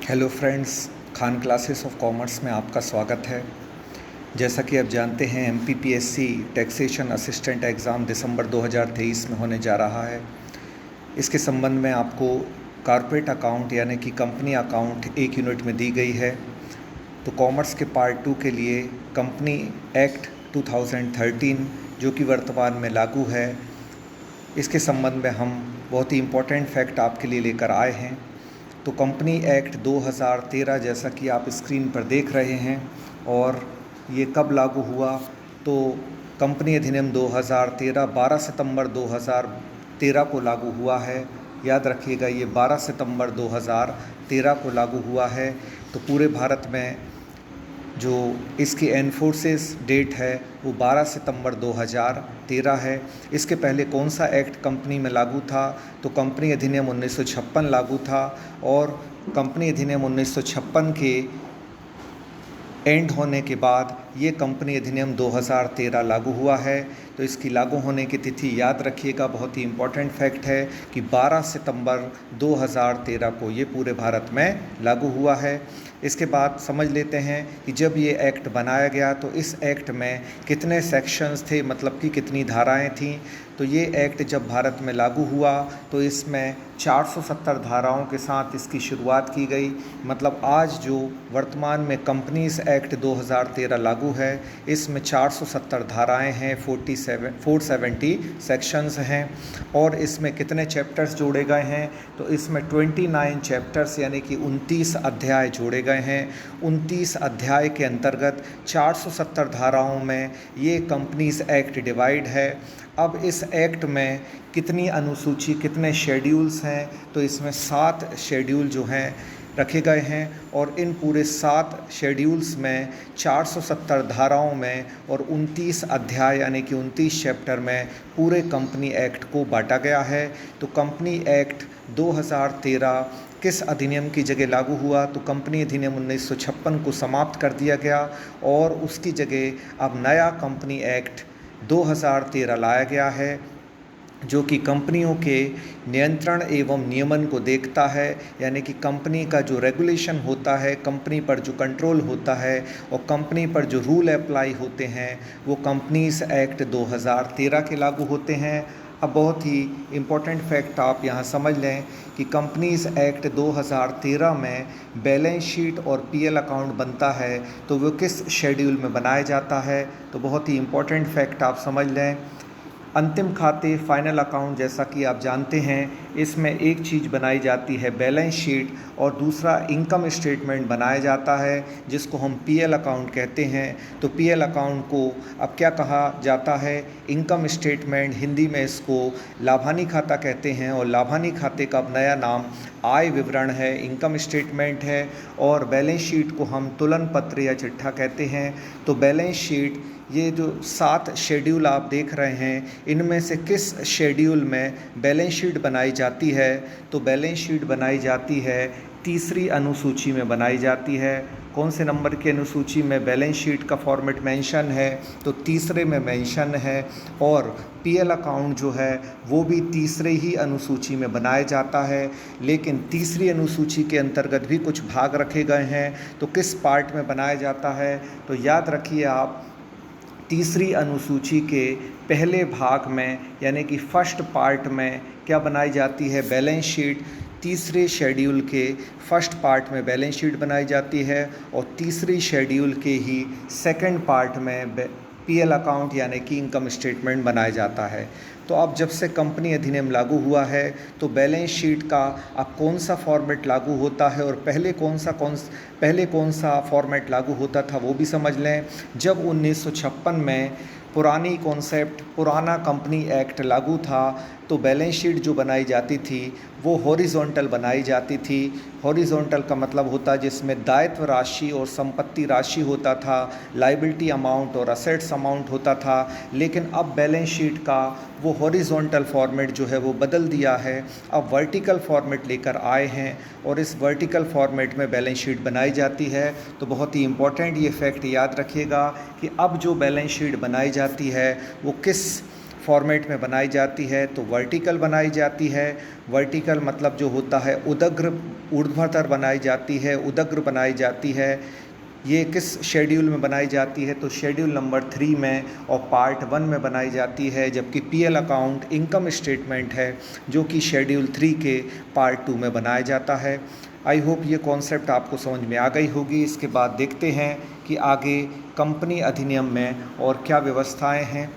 Hello friends, Khan classes of commerce में आपका स्वागत है। जैसा कि आप जानते हैं, एमपीपीएससी टैक्सेशन असिस्टेंट एग्ज़ाम दिसंबर 2023 में होने जा रहा है। इसके संबंध में आपको कॉर्पोरेट अकाउंट यानी कि कंपनी अकाउंट एक यूनिट में दी गई है। तो कॉमर्स के पार्ट 2 के लिए कंपनी एक्ट 2013 जो कि वर्तमान में लागू है, इसके संबंध में हम बहुत ही इम्पोर्टेंट फैक्ट आपके लिए लेकर आए हैं। तो कंपनी एक्ट 2013 जैसा कि आप स्क्रीन पर देख रहे हैं, और ये कब लागू हुआ, तो कंपनी अधिनियम 2013 12 सितंबर 2013 को लागू हुआ है। याद रखिएगा, ये 12 सितंबर 2013 को लागू हुआ है। तो पूरे भारत में जो इसकी एनफोर्सेस डेट है वो 12 सितंबर 2013 है। इसके पहले कौन सा एक्ट कंपनी में लागू था, तो कंपनी अधिनियम 1956 लागू था, और कंपनी अधिनियम 1956 के एंड होने के बाद ये कंपनी अधिनियम 2013 लागू हुआ है। तो इसकी लागू होने की तिथि याद रखिएगा, बहुत ही इम्पोर्टेंट फैक्ट है कि 12 सितंबर 2013 को ये पूरे भारत में लागू हुआ है। इसके बाद समझ लेते हैं कि जब ये एक्ट बनाया गया तो इस एक्ट में कितने सेक्शंस थे, मतलब कि कितनी धाराएं थीं। तो ये एक्ट जब भारत में लागू हुआ तो इसमें 470 धाराओं के साथ इसकी शुरुआत की गई। मतलब आज जो वर्तमान में कंपनीज एक्ट 2013 लागू है, इसमें 470 धाराएं हैं, 470 सेक्शंस हैं, और इसमें कितने चैप्टर्स जोड़े गए हैं, तो इसमें 29 चैप्टर्स यानी कि 29 अध्याय जोड़े गए हैं। 29 अध्याय के अंतर्गत 470 धाराओं में ये कंपनीज एक्ट डिवाइड है। अब इस एक्ट में कितनी अनुसूची, कितने शेड्यूल्स हैं, तो इसमें 7 शेड्यूल जो हैं रखे गए हैं, और इन पूरे 7 शेड्यूल्स में 470 धाराओं में और 29 अध्याय यानी कि 29 चैप्टर में पूरे कंपनी एक्ट को बांटा गया है। तो कंपनी एक्ट 2013 किस अधिनियम की जगह लागू हुआ, तो कंपनी अधिनियम 1956 को समाप्त कर दिया गया, और उसकी जगह अब नया कंपनी एक्ट 2013 लाया गया है, जो कि कंपनियों के नियंत्रण एवं नियमन को देखता है। यानी कि कंपनी का जो रेगुलेशन होता है, कंपनी पर जो कंट्रोल होता है और कंपनी पर जो रूल अप्लाई होते हैं, वो कंपनीज एक्ट 2013 के लागू होते हैं। अब बहुत ही इम्पोर्टेंट फैक्ट आप यहाँ समझ लें कि कंपनीज एक्ट 2013 में बैलेंस शीट और पीएल अकाउंट बनता है, तो वो किस शेड्यूल में बनाया जाता है, तो बहुत ही इम्पोर्टेंट फैक्ट आप समझ लें। अंतिम खाते फाइनल अकाउंट, जैसा कि आप जानते हैं, इसमें एक चीज़ बनाई जाती है बैलेंस शीट, और दूसरा इनकम स्टेटमेंट बनाया जाता है जिसको हम पीएल अकाउंट कहते हैं। तो पीएल अकाउंट को अब क्या कहा जाता है, इनकम स्टेटमेंट, हिंदी में इसको लाभानी खाता कहते हैं, और लाभानी खाते का अब नया नाम आय विवरण है, इनकम स्टेटमेंट है। और बैलेंस शीट को हम तुलन पत्र या चिट्ठा कहते हैं। तो बैलेंस शीट, ये जो 7 शेड्यूल आप देख रहे हैं, इनमें से किस शेड्यूल में बैलेंस शीट बनाई जाती है, तो बैलेंस शीट बनाई जाती है तीसरी अनुसूची में बनाई जाती है। कौन से नंबर की अनुसूची में बैलेंस शीट का फॉर्मेट मेंशन है, तो तीसरे में मेंशन है। और पीएल अकाउंट जो है वो भी तीसरे ही अनुसूची में बनाया जाता है, लेकिन तीसरी अनुसूची के अंतर्गत भी कुछ भाग रखे गए हैं। तो किस पार्ट में बनाया जाता है, तो याद रखिए आप, तीसरी अनुसूची के पहले भाग में यानी कि फर्स्ट पार्ट में क्या बनाई जाती है, बैलेंस शीट। तीसरे शेड्यूल के फर्स्ट पार्ट में बैलेंस शीट बनाई जाती है, और तीसरी शेड्यूल के ही सेकंड पार्ट में पीएल अकाउंट यानी कि इनकम स्टेटमेंट बनाया जाता है। तो अब जब से कंपनी अधिनियम लागू हुआ है, तो बैलेंस शीट का अब कौन सा फॉर्मेट लागू होता है, और पहले कौन सा फॉर्मेट लागू होता था वो भी समझ लें। जब 1956 में पुरानी कॉन्सेप्ट, पुराना कंपनी एक्ट लागू था, तो बैलेंस शीट जो बनाई जाती थी वो हॉरिजॉन्टल बनाई जाती थी। हॉरिजॉन्टल का मतलब होता है जिसमें दायित्व राशि और संपत्ति राशि होता था, लायबिलिटी अमाउंट और असेट्स अमाउंट होता था। लेकिन अब बैलेंस शीट का वो हॉरिजॉन्टल फॉर्मेट जो है वो बदल दिया है, अब वर्टिकल फॉर्मेट लेकर आए हैं, और इस वर्टिकल फॉर्मेट में बैलेंस शीट बनाई जाती है। तो बहुत ही इम्पोर्टेंट ये फैक्ट याद रखिएगा कि अब जो बैलेंस शीट बनाई जाती है वो किस फॉर्मेट में बनाई जाती है तो वर्टिकल बनाई जाती है। वर्टिकल मतलब जो होता है उदग्र ऊर्ध्वाधर बनाई जाती है, उदग्र बनाई जाती है। ये किस शेड्यूल में बनाई जाती है तो शेड्यूल नंबर 3 में और पार्ट 1 में बनाई जाती है, जबकि पीएल अकाउंट इनकम स्टेटमेंट है जो कि शेड्यूल 3 के पार्ट 2 में बनाया जाता है। आई होप ये कॉन्सेप्ट आपको समझ में आ गई होगी। इसके बाद देखते हैं कि आगे कंपनी अधिनियम में और क्या व्यवस्थाएं हैं।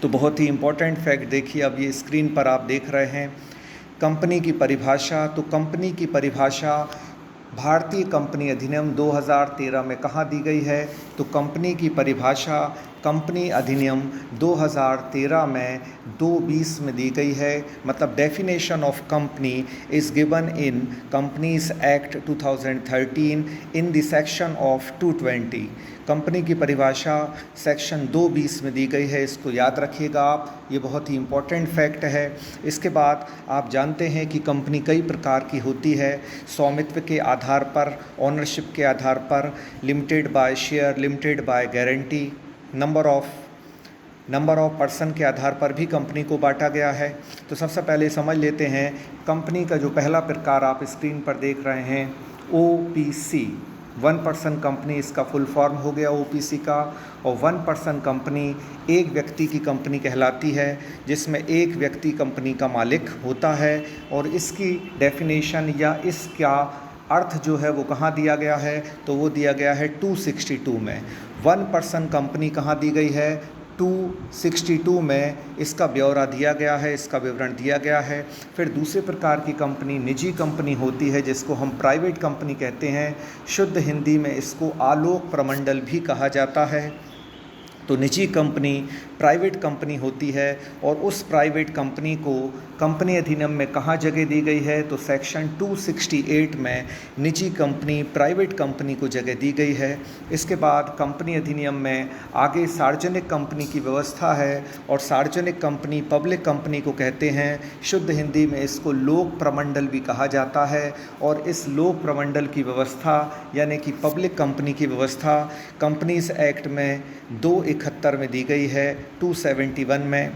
तो बहुत ही इम्पोर्टेंट फैक्ट देखिए, अब ये स्क्रीन पर आप देख रहे हैं कंपनी की परिभाषा। तो कंपनी की परिभाषा भारतीय कंपनी अधिनियम 2013 में कहाँ दी गई है तो कंपनी की परिभाषा कंपनी अधिनियम 2013 में 2(20) में दी गई है। मतलब definition of company is given in companies act 2013 in the section of 220। Company की परिभाषा सेक्शन 2(20) में दी गई है, इसको याद रखिएगा आप, ये बहुत ही इम्पोर्टेंट फैक्ट है। इसके बाद आप जानते हैं कि कंपनी कई प्रकार की होती है, स्वामित्व के आधार पर, ओनरशिप के आधार पर, limited by share, limited by guarantee, number of person के आधार पर भी कंपनी को बांटा गया है। तो सबसे पहले समझ लेते हैं कंपनी का जो पहला प्रकार आप स्क्रीन पर देख रहे हैं OPC, 1 पर्सन कंपनी, इसका फुल फॉर्म हो गया OPC का। और 1 पर्सन कंपनी एक व्यक्ति की कंपनी कहलाती है जिसमें एक व्यक्ति कंपनी का मालिक होता है। और इसकी डेफिनेशन या इसका अर्थ जो है वो कहाँ दिया गया है तो वो दिया गया है 262 में। 1 पर्सन कंपनी कहाँ दी गई है 262 में, इसका ब्यौरा दिया गया है, इसका विवरण दिया गया है। फिर दूसरे प्रकार की कंपनी निजी कंपनी होती है जिसको हम प्राइवेट कंपनी कहते हैं, शुद्ध हिंदी में इसको आलोक प्रमंडल भी कहा जाता है। तो निजी कंपनी प्राइवेट कंपनी होती है और उस प्राइवेट कंपनी को कंपनी अधिनियम में कहाँ जगह दी गई है तो सेक्शन 268 में निजी कंपनी प्राइवेट कंपनी को जगह दी गई है। इसके बाद कंपनी अधिनियम में आगे सार्वजनिक कंपनी की व्यवस्था है और सार्वजनिक कंपनी पब्लिक कंपनी को कहते हैं, शुद्ध हिंदी में इसको लोक प्रमंडल भी कहा जाता है। और इस लोक प्रमंडल की व्यवस्था यानी कि पब्लिक कंपनी की व्यवस्था कंपनीज एक्ट में 271 में दी गई है, 271 में।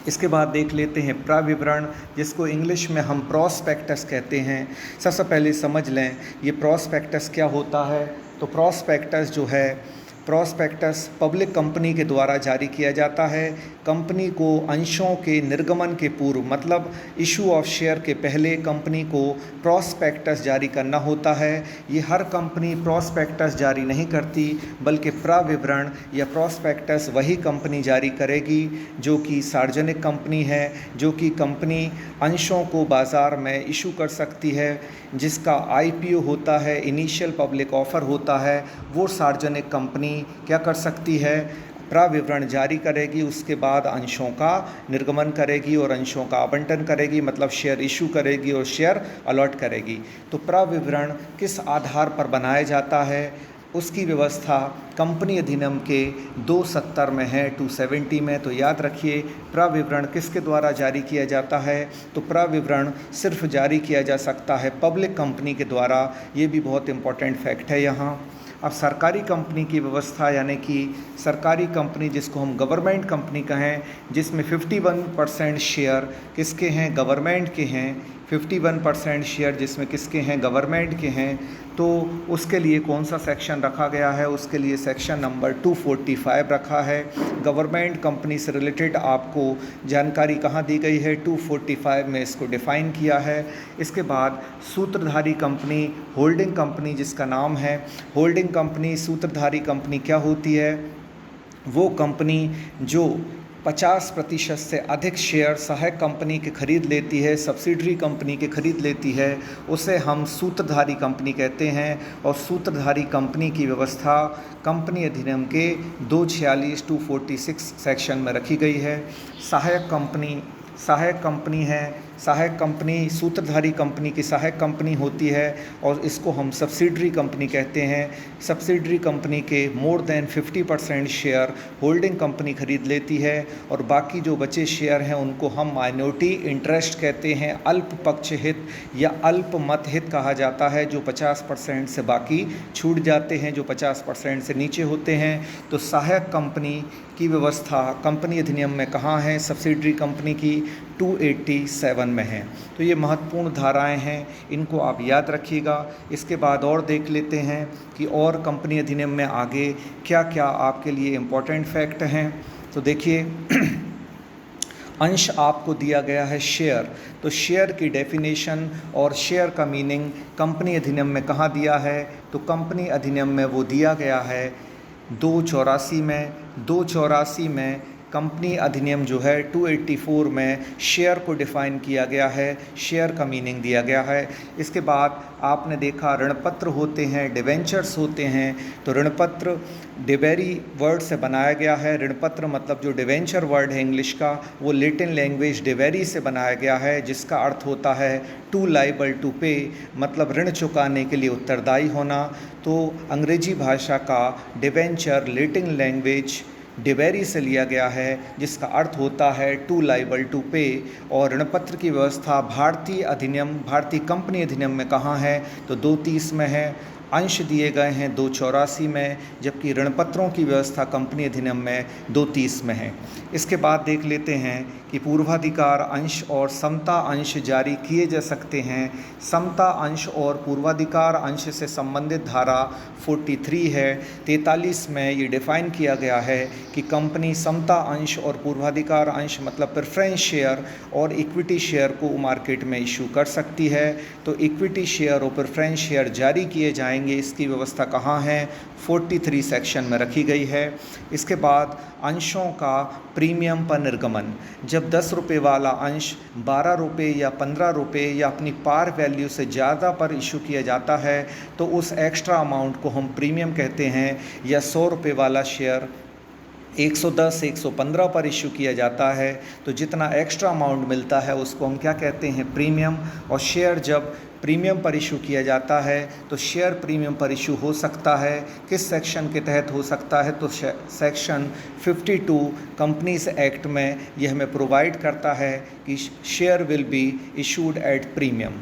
इसके बाद देख लेते हैं प्रविवरण, जिसको इंग्लिश में हम प्रॉस्पेक्टस कहते हैं। सबसे पहले समझ लें ये प्रॉस्पेक्टस क्या होता है। तो प्रॉस्पेक्टस जो है, प्रॉस्पेक्टस पब्लिक कंपनी के द्वारा जारी किया जाता है। कंपनी को अंशों के निर्गमन के पूर्व मतलब इशू ऑफ शेयर के पहले कंपनी को प्रॉस्पेक्टस जारी करना होता है। ये हर कंपनी प्रॉस्पेक्टस जारी नहीं करती, बल्कि प्रविवरण या प्रॉस्पेक्टस वही कंपनी जारी करेगी जो कि सार्वजनिक कंपनी है, जो कि कंपनी अंशों को बाज़ार में इशू कर सकती है, जिसका IPO होता है, इनिशियल पब्लिक ऑफ़र होता है। वो सार्वजनिक कंपनी क्या कर सकती है, प्रविवरण जारी करेगी, उसके बाद अंशों का निर्गमन करेगी और अंशों का आवंटन करेगी, मतलब शेयर इशू करेगी और शेयर अलॉट करेगी। तो प्रविवरण किस आधार पर बनाया जाता है उसकी व्यवस्था कंपनी अधिनियम के 270 में है, 270 में। तो याद रखिए प्रविवरण किसके द्वारा जारी किया जाता है तो प्रविवरण सिर्फ जारी किया जा सकता है पब्लिक कंपनी के द्वारा। ये भी बहुत इम्पोर्टेंट फैक्ट है यहाँ। अब सरकारी कंपनी की व्यवस्था यानी कि सरकारी कंपनी जिसको हम गवर्नमेंट कंपनी कहें, जिसमें 51% शेयर किसके हैं, गवर्नमेंट के हैं। 51% शेयर जिसमें किसके हैं, गवर्नमेंट के हैं। तो उसके लिए कौन सा सेक्शन रखा गया है, उसके लिए सेक्शन नंबर 245 रखा है। गवर्नमेंट कंपनी से रिलेटेड आपको जानकारी कहाँ दी गई है, 245 में इसको डिफ़ाइन किया है। इसके बाद सूत्रधारी कंपनी, होल्डिंग कंपनी जिसका नाम है, होल्डिंग कंपनी, सूत्रधारी कंपनी क्या होती है, वो कंपनी जो 50% से अधिक शेयर सहायक कंपनी के खरीद लेती है, सब्सिडरी कंपनी के खरीद लेती है, उसे हम सूत्रधारी कंपनी कहते हैं। और सूत्रधारी कंपनी की व्यवस्था कंपनी अधिनियम के 246 सेक्शन में रखी गई है। सहायक कंपनी है सहायक कंपनी सूत्रधारी कंपनी की सहायक कंपनी होती है और इसको हम सब्सिडरी कंपनी कहते हैं। सब्सिडरी कंपनी के more than 50% share holding company खरीद लेती है और बाकी जो बचे शेयर हैं उनको हम माइनॉरिटी इंटरेस्ट कहते हैं। अल्प पक्ष हित या अल्प मत हित कहा जाता है, जो 50% से बाकी छूट जाते हैं, जो 50% से नीचे होते हैं। तो सहायक कंपनी की व्यवस्था कंपनी अधिनियम में कहाँ है? सब्सिडरी कंपनी की 287 में है। तो ये महत्वपूर्ण धाराएं हैं, इनको आप याद रखिएगा। इसके बाद और देख लेते हैं कि और कंपनी अधिनियम में आगे क्या क्या आपके लिए इम्पोर्टेंट फैक्ट हैं। तो देखिए अंश आपको दिया गया है शेयर। तो शेयर की डेफिनेशन और शेयर का मीनिंग कंपनी अधिनियम में कहाँ दिया है? तो कंपनी अधिनियम में वो दिया गया है 284 में कंपनी अधिनियम जो है 284 में शेयर को डिफ़ाइन किया गया है, शेयर का मीनिंग दिया गया है। इसके बाद आपने देखा ऋणपत्र होते हैं, डिवेंचर्स होते हैं। तो ऋणपत्र डिबेरी वर्ड से बनाया गया है। ऋणपत्र मतलब जो डिवेंचर वर्ड है इंग्लिश का, वो लैटिन लैंग्वेज डिबेरी से बनाया गया है, जिसका अर्थ होता है टू लाइबल टू पे, मतलब ऋण चुकाने के लिए उत्तरदायी होना। तो अंग्रेजी भाषा का डिवेंचर लैटिन लैंग्वेज डिबेरी से लिया गया है, जिसका अर्थ होता है टू लाइबल टू पे। और ऋणपत्र की व्यवस्था भारतीय कंपनी अधिनियम में कहाँ है? तो 230 में है। अंश दिए गए हैं 284 में, जबकि ऋणपत्रों की व्यवस्था कंपनी अधिनियम में 230 में है। इसके बाद देख लेते हैं कि पूर्वाधिकार अंश और समता अंश जारी किए जा सकते हैं। समता अंश और पूर्वाधिकार अंश से संबंधित धारा 43 है। 43 में ये डिफ़ाइन किया गया है कि कंपनी समता अंश और पूर्वाधिकार अंश मतलब प्रेफरेंस शेयर और इक्विटी शेयर को मार्केट में इशू कर सकती है। तो इक्विटी शेयर और प्रेफरेंस शेयर जारी किए जाएंगे, इसकी व्यवस्था कहाँ है? 43 सेक्शन में रखी गई है। इसके बाद अंशों का प्रीमियम पर निर्गमन। जब 10 रुपये वाला अंश 12 रुपये या 15 रुपये या अपनी पार वैल्यू से ज़्यादा पर इशू किया जाता है तो उस एक्स्ट्रा अमाउंट को हम प्रीमियम कहते हैं। या 100 रुपये वाला शेयर 110 115 पर इशू किया जाता है तो जितना एक्स्ट्रा अमाउंट मिलता है उसको हम क्या कहते हैं? प्रीमियम। और शेयर जब प्रीमियम पर इशू किया जाता है तो शेयर प्रीमियम पर इशू हो सकता है। किस सेक्शन के तहत हो सकता है? तो सेक्शन 52 कंपनीज एक्ट में यह हमें प्रोवाइड करता है कि share will be issued at premium.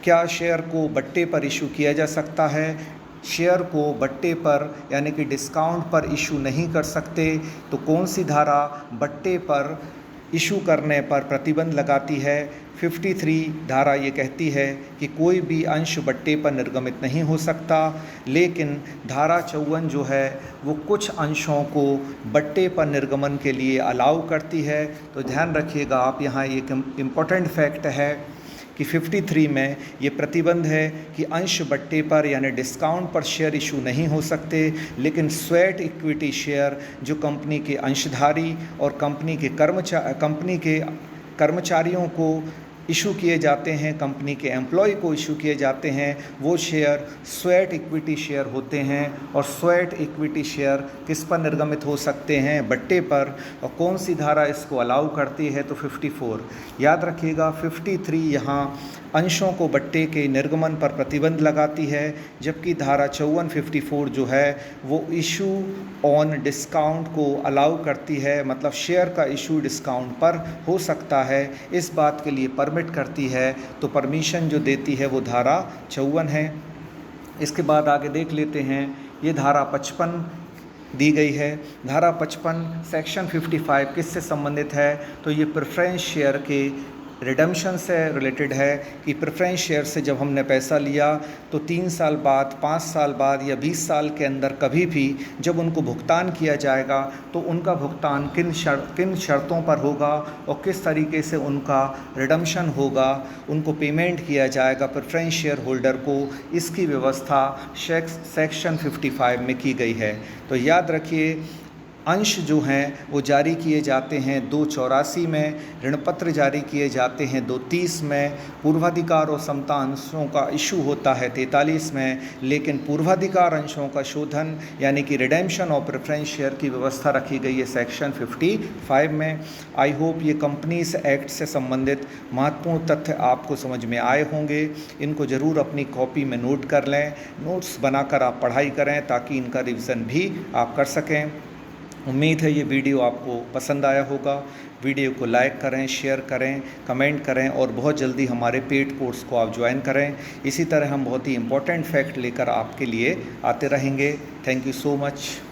क्या शेयर को बट्टे पर इशू किया जा सकता है? शेयर को बट्टे पर यानी कि डिस्काउंट पर इशू नहीं कर सकते। तो कौन सी धारा बट्टे पर इशू करने पर प्रतिबंध लगाती है? 53 धारा ये कहती है कि कोई भी अंश बट्टे पर निर्गमित नहीं हो सकता, लेकिन धारा 54 जो है वो कुछ अंशों को बट्टे पर निर्गमन के लिए अलाउ करती है। तो ध्यान रखिएगा आप, यहाँ एक इम्पॉर्टेंट फैक्ट है कि 53 में ये प्रतिबंध है कि अंश बट्टे पर यानी डिस्काउंट पर शेयर इशू नहीं हो सकते, लेकिन स्वेट इक्विटी शेयर जो कंपनी के अंशधारी और कंपनी के कर्मचारियों को इशू किए जाते हैं, कंपनी के एम्प्लॉय को इशू किए जाते हैं, वो शेयर स्वेट इक्विटी शेयर होते हैं। और स्वेट इक्विटी शेयर किस पर निर्गमित हो सकते हैं? बट्टे पर। और कौन सी धारा इसको अलाउ करती है? तो 54। याद रखिएगा 53 यहाँ अंशों को बट्टे के निर्गमन पर प्रतिबंध लगाती है, जबकि धारा 54 जो है वो इशू ऑन डिस्काउंट को अलाउ करती है, मतलब शेयर का इशू डिस्काउंट पर हो सकता है, इस बात के लिए परमिट करती है। तो परमिशन जो देती है वो धारा 54 है। इसके बाद आगे देख लेते हैं, ये धारा 55 दी गई है। धारा 55 सेक्शन 55 किससे संबंधित है? तो ये प्रेफरेंस शेयर के रिडम्पशन से रिलेटेड है कि प्रेफरेंस शेयर से जब हमने पैसा लिया तो 3 साल बाद, 5 साल बाद या 20 साल के अंदर कभी भी जब उनको भुगतान किया जाएगा तो उनका भुगतान किन शर्तों पर होगा और किस तरीके से उनका रिडम्पशन होगा, उनको पेमेंट किया जाएगा प्रेफरेंस शेयर होल्डर को, इसकी व्यवस्था सेक्शन 55 में की गई है। तो याद रखिए अंश जो हैं वो जारी किए जाते हैं 284 में, ऋण पत्र जारी किए जाते हैं 230 में, पूर्वाधिकार और समता अंशों का इशू होता है 43 में, लेकिन पूर्वाधिकार अंशों का शोधन यानी कि रिडेम्पशन ऑफ प्रेफरेंस शेयर की व्यवस्था रखी गई है सेक्शन 55 में। आई होप ये कंपनीज एक्ट से संबंधित महत्वपूर्ण तथ्य आपको समझ में आए होंगे। इनको ज़रूर अपनी कॉपी में नोट कर लें, नोट्स बनाकर आप पढ़ाई करें ताकि इनका रिवीजन भी आप कर सकें। उम्मीद है ये वीडियो आपको पसंद आया होगा। वीडियो को लाइक करें, शेयर करें, कमेंट करें और बहुत जल्दी हमारे पेड कोर्स को आप ज्वाइन करें। इसी तरह हम बहुत ही इम्पोर्टेंट फैक्ट लेकर आपके लिए आते रहेंगे। Thank you so much.